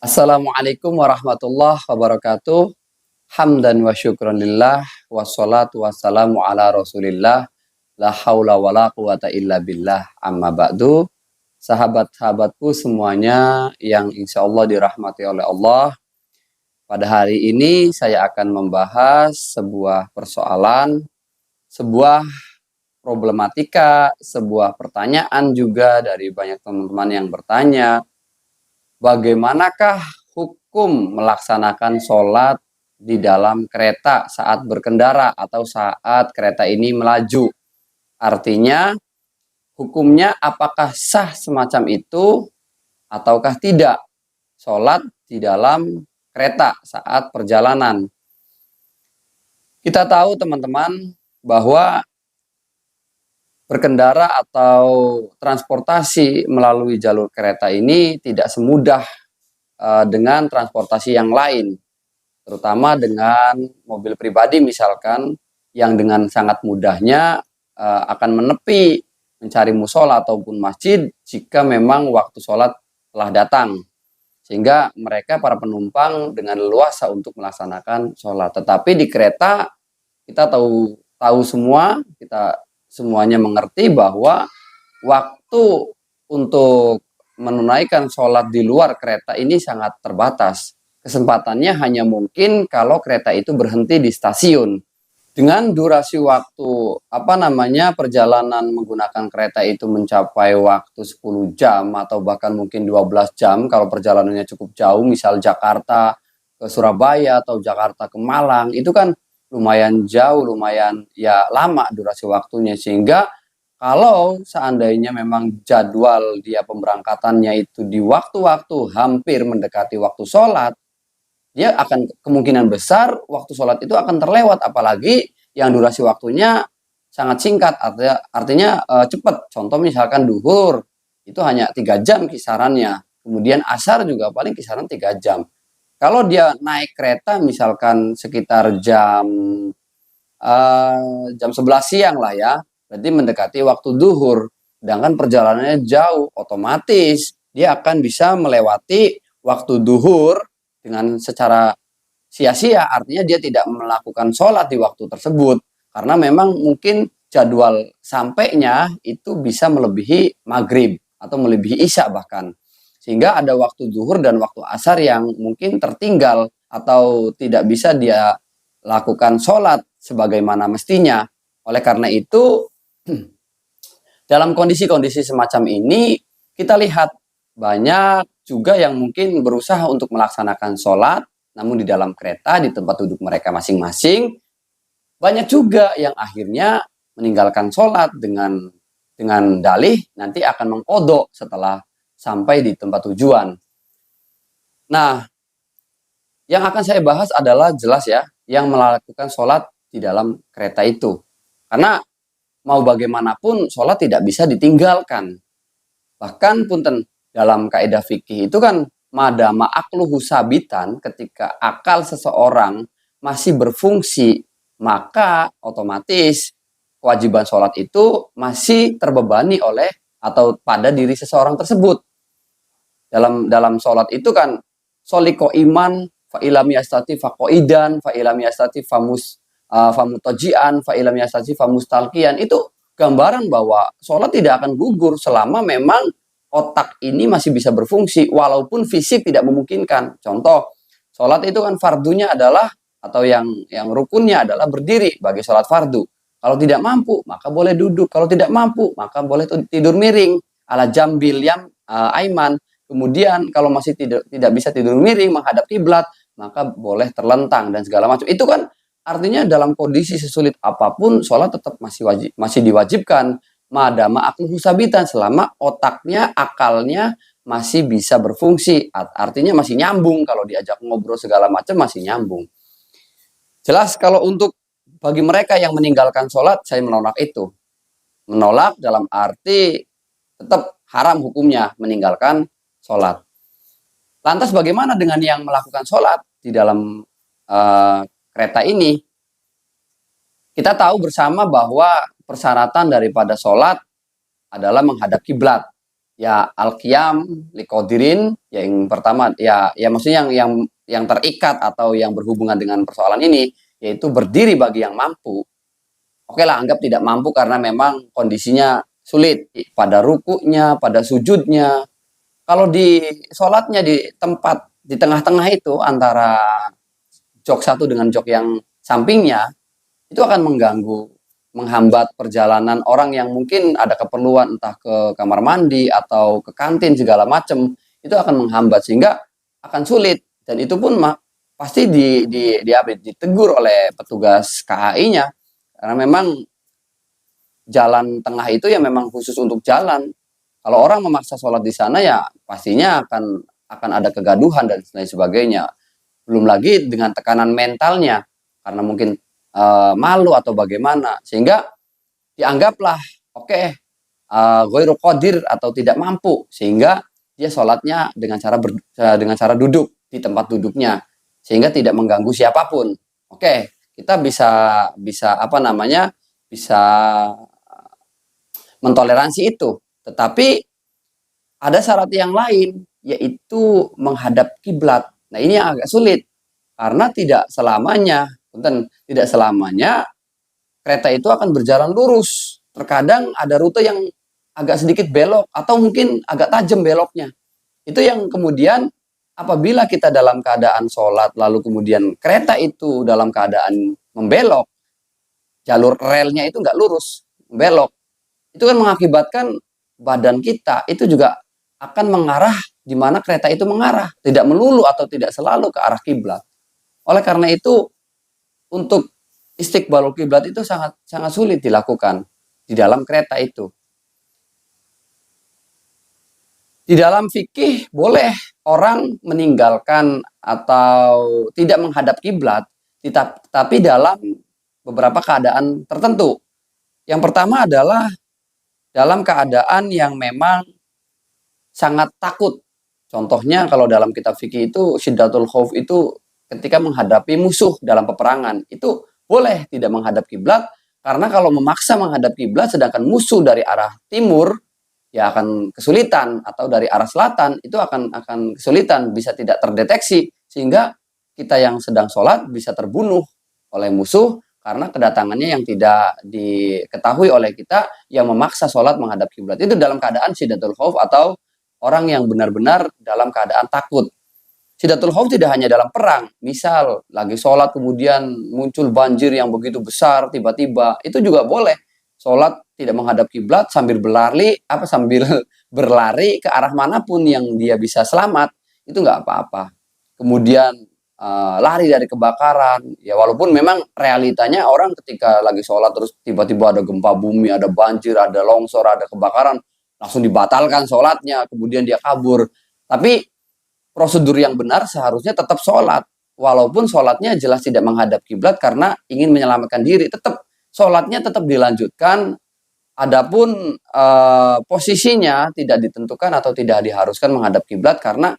Assalamualaikum warahmatullahi wabarakatuh. Hamdan wa syukran lillah. Wassalatu wassalamu ala rasulillah. La haula wa la quwata illa billah. Amma ba'du. Sahabat-sahabatku semuanya yang insya Allah dirahmati oleh Allah. Pada hari ini saya akan membahas sebuah persoalan, sebuah problematika, sebuah pertanyaan juga dari banyak teman-teman yang bertanya. Bagaimanakah hukum melaksanakan sholat di dalam kereta saat berkendara atau saat kereta ini melaju? Artinya, hukumnya apakah sah semacam itu ataukah tidak sholat di dalam kereta saat perjalanan? Kita tahu teman-teman bahwa berkendara atau transportasi melalui jalur kereta ini tidak semudah dengan transportasi yang lain, terutama dengan mobil pribadi misalkan, yang dengan sangat mudahnya akan menepi mencari musola ataupun masjid jika memang waktu sholat telah datang, sehingga mereka para penumpang dengan leluasa untuk melaksanakan sholat. Tetapi di kereta kita tahu semua, kita semuanya mengerti bahwa waktu untuk menunaikan sholat di luar kereta ini sangat terbatas. Kesempatannya hanya mungkin kalau kereta itu berhenti di stasiun. Dengan durasi waktu perjalanan menggunakan kereta itu mencapai waktu 10 jam atau bahkan mungkin 12 jam kalau perjalanannya cukup jauh, misal Jakarta ke Surabaya atau Jakarta ke Malang, itu kan lumayan jauh, lumayan ya lama durasi waktunya, sehingga kalau seandainya memang jadwal dia pemberangkatannya itu di waktu-waktu hampir mendekati waktu sholat, dia akan kemungkinan besar waktu sholat itu akan terlewat, apalagi yang durasi waktunya sangat singkat, artinya cepat. Contoh misalkan duhur, itu hanya 3 jam kisarannya, kemudian asar juga paling kisaran 3 jam. Kalau dia naik kereta misalkan sekitar jam 11 siang lah ya, berarti mendekati waktu duhur, sedangkan perjalanannya jauh, otomatis dia akan bisa melewati waktu duhur dengan secara sia-sia, artinya dia tidak melakukan sholat di waktu tersebut, karena memang mungkin jadwal sampainya itu bisa melebihi maghrib atau melebihi isya bahkan, sehingga ada waktu duhur dan waktu asar yang mungkin tertinggal atau tidak bisa dia lakukan sholat sebagaimana mestinya. Oleh karena itu, dalam kondisi-kondisi semacam ini, kita lihat banyak juga yang mungkin berusaha untuk melaksanakan sholat, namun di dalam kereta, di tempat duduk mereka masing-masing, banyak juga yang akhirnya meninggalkan sholat dengan dalih nanti akan mengkodok setelah sampai di tempat tujuan. Nah, yang akan saya bahas adalah jelas ya, yang melakukan sholat di dalam kereta itu. Karena mau bagaimanapun sholat tidak bisa ditinggalkan. Bahkan punten dalam kaidah fikih itu kan madama akluhu sabitan, ketika akal seseorang masih berfungsi, maka otomatis kewajiban sholat itu masih terbebani oleh atau pada diri seseorang tersebut. Dalam sholat itu kan soliko iman fa ilam yastati fa qaidan fa ilam yastati famutajian fa ilam yastati famustalqian, itu gambaran bahwa sholat tidak akan gugur selama memang otak ini masih bisa berfungsi walaupun fisik tidak memungkinkan. Contoh, sholat itu kan fardunya adalah atau yang rukunnya adalah berdiri bagi sholat fardu. Kalau tidak mampu maka boleh duduk, kalau tidak mampu maka boleh tidur miring ala jambil yang aiman. Kemudian kalau masih tidak bisa tidur miring menghadap kiblat, maka boleh terlentang dan segala macam. Itu kan artinya dalam kondisi sesulit apapun sholat tetap masih diwajibkan madama akluhu sabitan, selama otaknya, akalnya masih bisa berfungsi, artinya masih nyambung, kalau diajak ngobrol segala macam masih nyambung. Jelas kalau untuk bagi mereka yang meninggalkan sholat, saya menolak itu. Menolak dalam arti tetap haram hukumnya meninggalkan sholat. Lantas bagaimana dengan yang melakukan sholat di dalam kereta ini? Kita tahu bersama bahwa persyaratan daripada sholat adalah menghadap kiblat. ya al-qiyam liqadirin, yang pertama ya maksudnya yang terikat atau yang berhubungan dengan persoalan ini, yaitu berdiri bagi yang mampu. Oke lah, anggap tidak mampu karena memang kondisinya sulit pada rukunya, pada sujudnya. Kalau di sholatnya di tempat di tengah-tengah itu antara jok satu dengan jok yang sampingnya, itu akan mengganggu, menghambat perjalanan orang yang mungkin ada keperluan entah ke kamar mandi atau ke kantin segala macam, itu akan menghambat sehingga akan sulit, dan itu pun pasti ditegur oleh petugas KAI-nya karena memang jalan tengah itu ya memang khusus untuk jalan. Kalau orang memaksa sholat di sana ya pastinya akan ada kegaduhan dan lain sebagainya. Belum lagi dengan tekanan mentalnya karena mungkin malu atau bagaimana, sehingga dianggaplah oke, ghairu qadir atau tidak mampu, sehingga dia sholatnya dengan cara duduk di tempat duduknya sehingga tidak mengganggu siapapun. Oke, kita bisa apa namanya, bisa mentoleransi itu. Tetapi ada syarat yang lain, yaitu menghadap kiblat. Nah, ini yang agak sulit karena tidak selamanya kereta itu akan berjalan lurus. Terkadang ada rute yang agak sedikit belok atau mungkin agak tajam beloknya. Itu yang kemudian apabila kita dalam keadaan sholat lalu kemudian kereta itu dalam keadaan membelok, jalur relnya itu nggak lurus, belok, itu kan mengakibatkan badan kita itu juga akan mengarah di mana kereta itu mengarah, tidak melulu atau tidak selalu ke arah kiblat. Oleh karena itu, untuk istiqbalul kiblat itu sangat sangat sulit dilakukan di dalam kereta itu. Di dalam fikih boleh orang meninggalkan atau tidak menghadap kiblat, tapi dalam beberapa keadaan tertentu. Yang pertama adalah dalam keadaan yang memang sangat takut. Contohnya kalau dalam kitab fikih itu syiddatul khauf itu ketika menghadapi musuh dalam peperangan, itu boleh tidak menghadap kiblat, karena kalau memaksa menghadap kiblat sedangkan musuh dari arah timur ya akan kesulitan, atau dari arah selatan itu akan kesulitan, bisa tidak terdeteksi sehingga kita yang sedang sholat bisa terbunuh oleh musuh karena kedatangannya yang tidak diketahui oleh kita yang memaksa sholat menghadap kiblat. Itu dalam keadaan syiddatul khauf atau orang yang benar-benar dalam keadaan takut. Syiddatul khauf tidak hanya dalam perang, misal lagi sholat kemudian muncul banjir yang begitu besar tiba-tiba, itu juga boleh sholat tidak menghadap kiblat sambil berlari ke arah manapun yang dia bisa selamat, itu nggak apa-apa. Kemudian lari dari kebakaran, ya walaupun memang realitanya orang ketika lagi sholat terus tiba-tiba ada gempa bumi, ada banjir, ada longsor, ada kebakaran, langsung dibatalkan sholatnya, kemudian dia kabur. Tapi prosedur yang benar seharusnya tetap sholat, walaupun sholatnya jelas tidak menghadap kiblat karena ingin menyelamatkan diri, tetap sholatnya tetap dilanjutkan. Adapun posisinya tidak ditentukan atau tidak diharuskan menghadap kiblat karena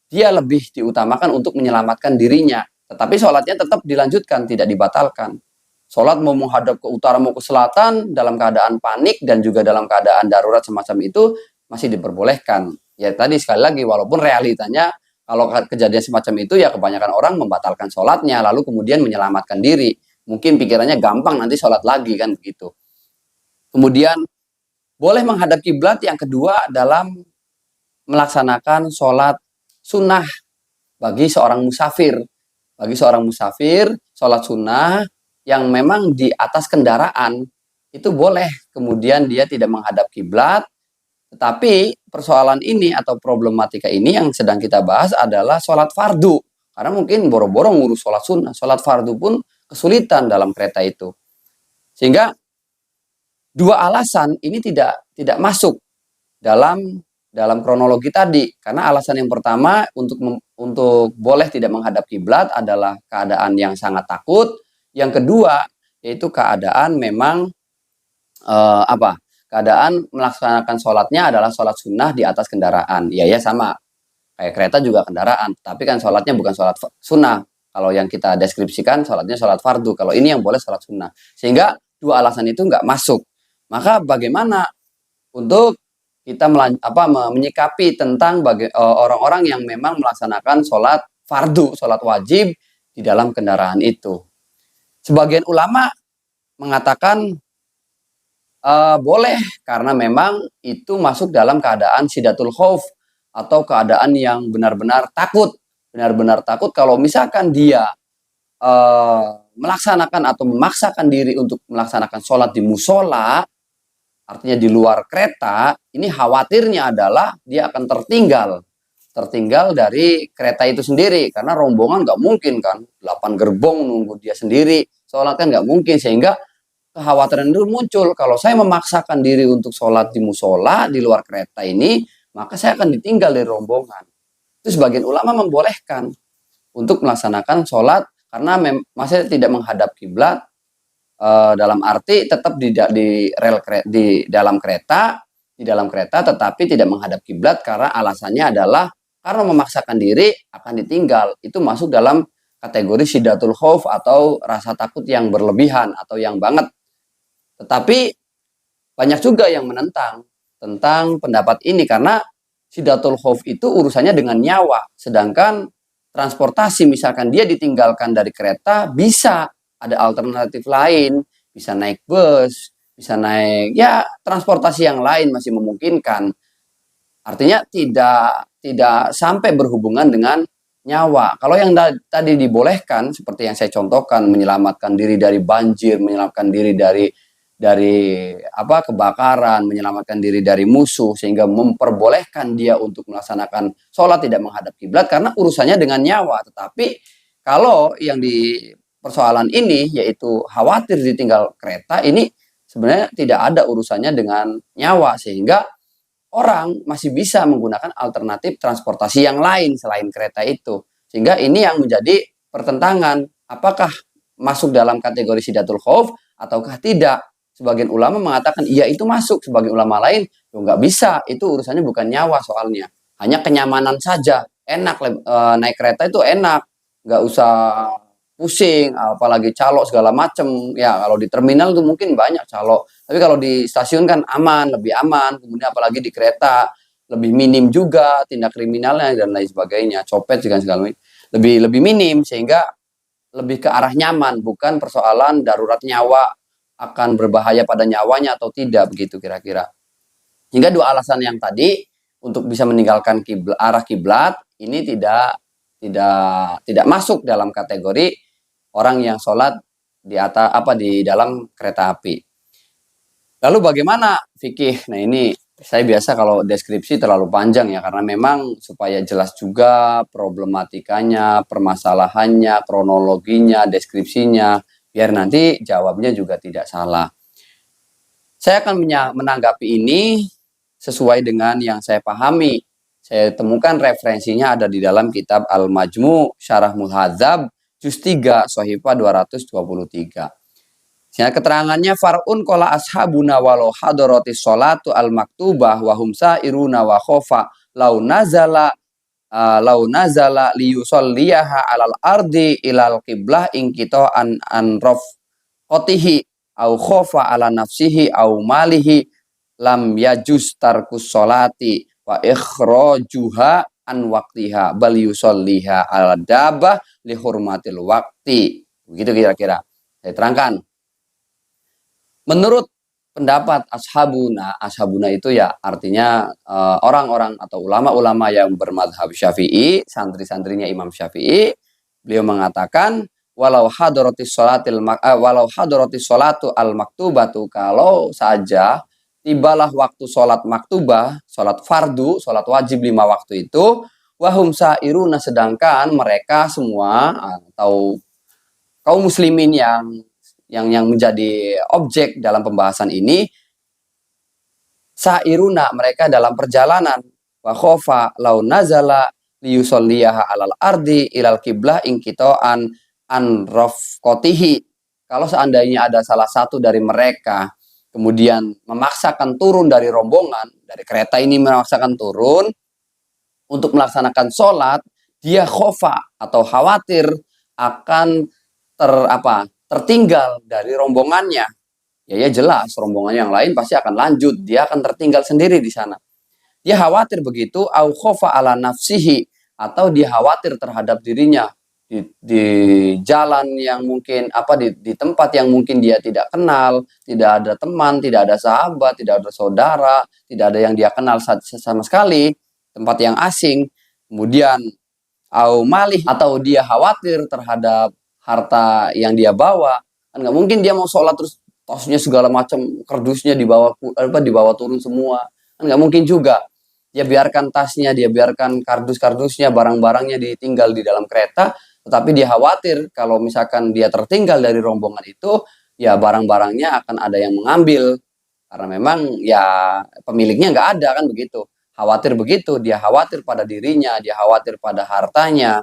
dia lebih diutamakan untuk menyelamatkan dirinya. Tetapi sholatnya tetap dilanjutkan, tidak dibatalkan. Sholat mau menghadap ke utara mau ke selatan dalam keadaan panik dan juga dalam keadaan darurat semacam itu masih diperbolehkan. Ya tadi sekali lagi, walaupun realitanya kalau kejadian semacam itu ya kebanyakan orang membatalkan sholatnya lalu kemudian menyelamatkan diri. Mungkin pikirannya gampang nanti sholat lagi kan begitu. Kemudian boleh menghadap kiblat yang kedua dalam melaksanakan sholat sunnah bagi seorang musafir. Bagi seorang musafir, sholat sunnah yang memang di atas kendaraan itu boleh kemudian dia tidak menghadap kiblat. Tetapi persoalan ini atau problematika ini yang sedang kita bahas adalah sholat fardu. Karena mungkin boro-boro ngurus sholat sunnah, sholat fardu pun kesulitan dalam kereta itu. Sehingga dua alasan ini tidak masuk dalam kronologi tadi, karena alasan yang pertama untuk boleh tidak menghadap kiblat adalah keadaan yang sangat takut. Yang kedua yaitu keadaan memang keadaan melaksanakan sholatnya adalah sholat sunnah di atas kendaraan. Ya sama kayak kereta juga kendaraan, tapi kan sholatnya bukan sholat sunnah. Kalau yang kita deskripsikan sholatnya sholat fardu, kalau ini yang boleh sholat sunnah. Sehingga dua alasan itu nggak masuk. Maka bagaimana untuk kita menyikapi tentang orang-orang yang memang melaksanakan sholat fardu, sholat wajib di dalam kendaraan itu. Sebagian ulama mengatakan boleh karena memang itu masuk dalam keadaan sidatul khauf atau keadaan yang benar-benar takut. Benar-benar takut kalau misalkan dia melaksanakan atau memaksakan diri untuk melaksanakan sholat di musola, artinya di luar kereta, ini khawatirnya adalah dia akan tertinggal dari kereta itu sendiri, karena rombongan nggak mungkin kan, 8 gerbong nunggu dia sendiri, sholat kan nggak mungkin, sehingga kekhawatiran itu muncul, kalau saya memaksakan diri untuk sholat di musola, di luar kereta ini, maka saya akan ditinggal dari rombongan. Itu sebagian ulama membolehkan untuk melaksanakan sholat, karena masih tidak menghadap kiblat, dalam arti tetap di dalam kereta, tetapi tidak menghadap kiblat, karena alasannya adalah karena memaksakan diri akan ditinggal. Itu masuk dalam kategori sidatul khauf atau rasa takut yang berlebihan atau yang banget. Tetapi banyak juga yang menentang tentang pendapat ini, karena sidatul khauf itu urusannya dengan nyawa, sedangkan transportasi misalkan dia ditinggalkan dari kereta, bisa ada alternatif lain, bisa naik bus, bisa naik ya transportasi yang lain masih memungkinkan. Artinya tidak sampai berhubungan dengan nyawa. Kalau yang tadi dibolehkan seperti yang saya contohkan, menyelamatkan diri dari banjir, menyelamatkan diri dari kebakaran, menyelamatkan diri dari musuh, sehingga memperbolehkan dia untuk melaksanakan sholat tidak menghadap kiblat karena urusannya dengan nyawa. Tetapi kalau yang di persoalan ini yaitu khawatir ditinggal kereta, ini sebenarnya tidak ada urusannya dengan nyawa, sehingga orang masih bisa menggunakan alternatif transportasi yang lain selain kereta itu. Sehingga ini yang menjadi pertentangan, apakah masuk dalam kategori sidatul khauf ataukah tidak. Sebagian ulama mengatakan iya itu masuk, sebagian ulama lain nggak bisa, itu urusannya bukan nyawa soalnya, hanya kenyamanan saja. Enak naik kereta itu enak, nggak usah pusing, apalagi calo segala macem. Ya kalau di terminal tuh mungkin banyak calo, tapi kalau di stasiun kan aman, lebih aman. Kemudian apalagi di kereta lebih minim juga tindak kriminalnya dan lain sebagainya, copet juga segala macam lebih minim, sehingga lebih ke arah nyaman, bukan persoalan darurat nyawa akan berbahaya pada nyawanya atau tidak, begitu kira-kira. Hingga dua alasan yang tadi untuk bisa meninggalkan arah kiblat ini tidak masuk dalam kategori orang yang sholat di dalam kereta api. Lalu bagaimana fikih? Nah ini saya biasa kalau deskripsi terlalu panjang ya, karena memang supaya jelas juga problematikanya, permasalahannya, kronologinya, deskripsinya, biar nanti jawabnya juga tidak salah. Saya akan menanggapi ini sesuai dengan yang saya pahami. Saya temukan referensinya ada di dalam kitab Al-Majmu' Syarah Muhadzab juz 3 Shahifah 223. Ya, keterangannya far'un qala ashabuna walau hadaratis sholatu al-maktubah wa hum sa'iruna wa khofa lau nazala liyusolliyaha alal ardi ilal qiblah ingkito an rof kotihi au khofa ala nafsihi au malihi lam yajuz tarkus sholati wa ikhrojuha an waktiha bal yusolliha ala dabah lihurmatil wakti. Begitu kira-kira saya terangkan. Menurut pendapat ashabuna itu ya artinya orang-orang atau ulama-ulama yang bermadhab Syafi'i, santri-santrinya Imam Syafi'i, beliau mengatakan walau hadaratis sholatu al maktubatu, kalau saja tibalah waktu sholat maktubah, sholat fardu, sholat wajib 5 waktu itu, wahum sa'iruna, sedangkan mereka semua atau kaum muslimin yang menjadi objek dalam pembahasan ini, sa'iruna, mereka dalam perjalanan, wa khofa lau nazala liyusolliyaha alal ardi ilal qiblah ingkito'an an rafqotihi, kalau seandainya ada salah satu dari mereka kemudian memaksakan turun dari rombongan, dari kereta ini memaksakan turun untuk melaksanakan sholat, dia khofa atau khawatir akan tertinggal dari rombongannya. Ya jelas rombongan yang lain pasti akan lanjut, dia akan tertinggal sendiri di sana. Dia khawatir begitu, au khofa ala nafsihi, atau dia khawatir terhadap dirinya di jalan yang mungkin di tempat yang mungkin dia tidak kenal, tidak ada teman, tidak ada sahabat, tidak ada saudara, tidak ada yang dia kenal sama sekali, tempat yang asing. Kemudian au malih, atau dia khawatir terhadap harta yang dia bawa. Kan nggak mungkin dia mau sholat terus tosnya segala macam, kardusnya dibawa turun semua. Kan nggak mungkin juga. Dia biarkan tasnya, dia biarkan kardus-kardusnya, barang-barangnya ditinggal di dalam kereta, tetapi dia khawatir kalau misalkan dia tertinggal dari rombongan itu, ya barang-barangnya akan ada yang mengambil. Karena memang ya pemiliknya nggak ada, kan begitu. Khawatir begitu, dia khawatir pada dirinya, dia khawatir pada hartanya.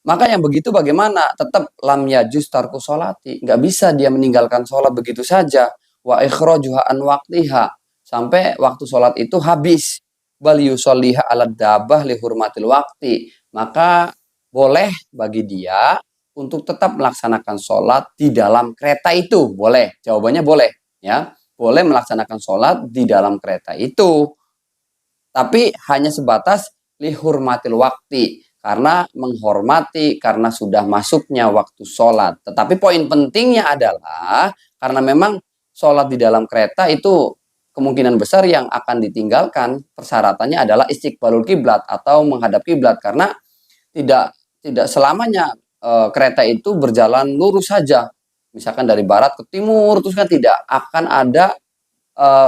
Maka yang begitu bagaimana? Tetap lam yajuz tarku sholati. Nggak bisa dia meninggalkan sholat begitu saja. Wa ikhrajuha an waqtiha. Sampai waktu sholat itu habis. Bal yusolliha ala dabah li hurmatil waqti. Maka boleh bagi dia untuk tetap melaksanakan sholat di dalam kereta itu. Boleh. Jawabannya boleh. Ya, boleh melaksanakan sholat di dalam kereta itu. Tapi hanya sebatas li hurmatil waqti. Karena menghormati, karena sudah masuknya waktu sholat. Tetapi poin pentingnya adalah karena memang sholat di dalam kereta itu kemungkinan besar yang akan ditinggalkan, persyaratannya adalah istiqbalul kiblat atau menghadap kiblat, karena tidak tidak selamanya kereta itu berjalan lurus saja. Misalkan dari barat ke timur, terus kan tidak akan ada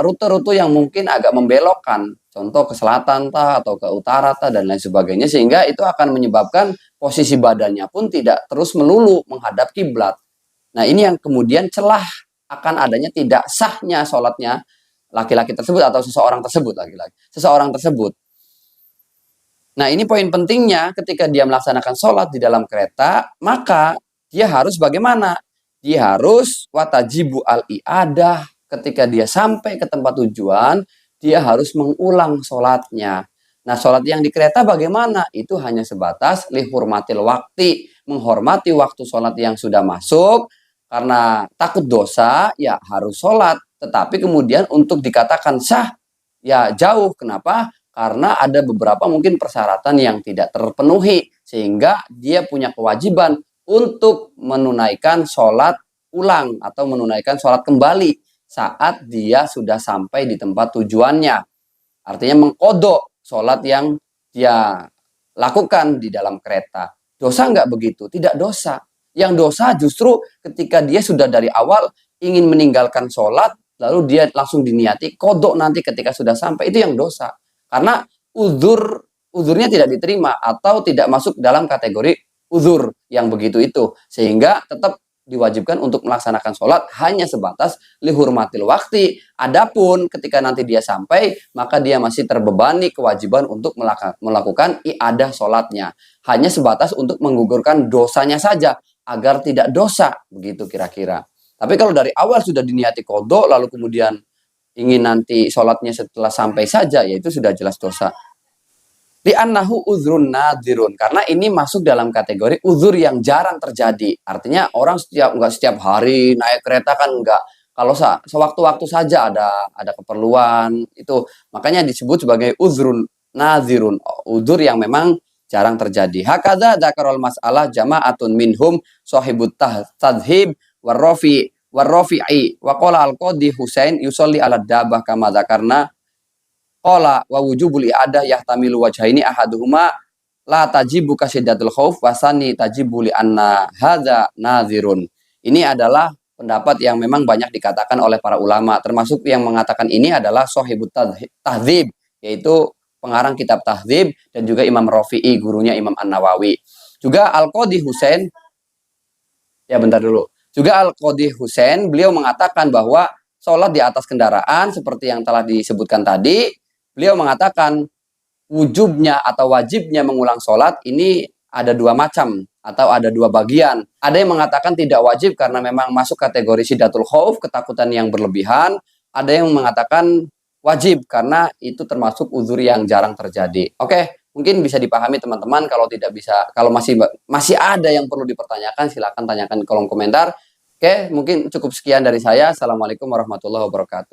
rute-rute yang mungkin agak membelokkan, contoh ke selatan atau ke utara dan lain sebagainya, sehingga itu akan menyebabkan posisi badannya pun tidak terus melulu menghadap kiblat. Nah, ini yang kemudian celah akan adanya tidak sahnya sholatnya laki-laki tersebut atau seseorang tersebut. Nah, ini poin pentingnya ketika dia melaksanakan sholat di dalam kereta, maka dia harus bagaimana? Dia harus watajibu al-i'adah. Ketika dia sampai ke tempat tujuan, dia harus mengulang sholatnya. Nah, sholat yang di kereta bagaimana? Itu hanya sebatas lihurmatil wakti, menghormati waktu sholat yang sudah masuk, karena takut dosa, ya harus sholat. Tetapi kemudian untuk dikatakan sah, ya jauh. Kenapa? Karena ada beberapa mungkin persyaratan yang tidak terpenuhi, sehingga dia punya kewajiban untuk menunaikan sholat ulang atau menunaikan sholat kembali saat dia sudah sampai di tempat tujuannya. Artinya mengkodok sholat yang dia lakukan di dalam kereta. Dosa nggak begitu? Tidak dosa. Yang dosa justru ketika dia sudah dari awal ingin meninggalkan sholat, lalu dia langsung diniati kodok nanti ketika sudah sampai, itu yang dosa. Karena uzurnya tidak diterima atau tidak masuk dalam kategori uzur yang begitu itu. Sehingga tetap diwajibkan untuk melaksanakan sholat hanya sebatas lihurmatil wakti. Adapun ketika nanti dia sampai, maka dia masih terbebani kewajiban untuk melakukan i'adah sholatnya. Hanya sebatas untuk menggugurkan dosanya saja, agar tidak dosa, begitu kira-kira. Tapi kalau dari awal sudah diniati kodok, lalu kemudian ingin nanti sholatnya setelah sampai saja, ya itu sudah jelas dosa. Li'annahu uzrun nadirun, karena ini masuk dalam kategori uzur yang jarang terjadi. Artinya orang nggak setiap hari naik kereta, kan enggak. Kalau sewaktu-waktu saja ada keperluan, itu makanya disebut sebagai uzrun nadirun, uzur yang memang jarang terjadi. Hakadza dzakarul mas'alah jama'atun minhum sahibut tadhib warrafi'i wa qala al-qadhi Husain yusolli ala dabah kama dzakarna. Qala wa wujubul i'adah yahtamilu wajhaini ahaduhuma la tajibu kasiddatul khauf wasani tajibu li anna hadza nadhirun. Ini adalah pendapat yang memang banyak dikatakan oleh para ulama, termasuk yang mengatakan ini adalah Shahibut Tahdzib, yaitu pengarang kitab Tahdzib, dan juga Imam Rafi'i, gurunya Imam An-Nawawi. Juga Al-Qadhi Husain, juga Al-Qadhi Husain, beliau mengatakan bahwa sholat di atas kendaraan seperti yang telah disebutkan tadi, beliau mengatakan wujubnya atau wajibnya mengulang sholat ini ada dua macam atau ada dua bagian. Ada yang mengatakan tidak wajib karena memang masuk kategori sidatul khauf, ketakutan yang berlebihan. Ada yang mengatakan wajib karena itu termasuk uzur yang jarang terjadi. Oke, mungkin bisa dipahami teman-teman. Kalau tidak bisa, kalau masih ada yang perlu dipertanyakan, silakan tanyakan di kolom komentar. Oke, mungkin cukup sekian dari saya. Assalamualaikum warahmatullahi wabarakatuh.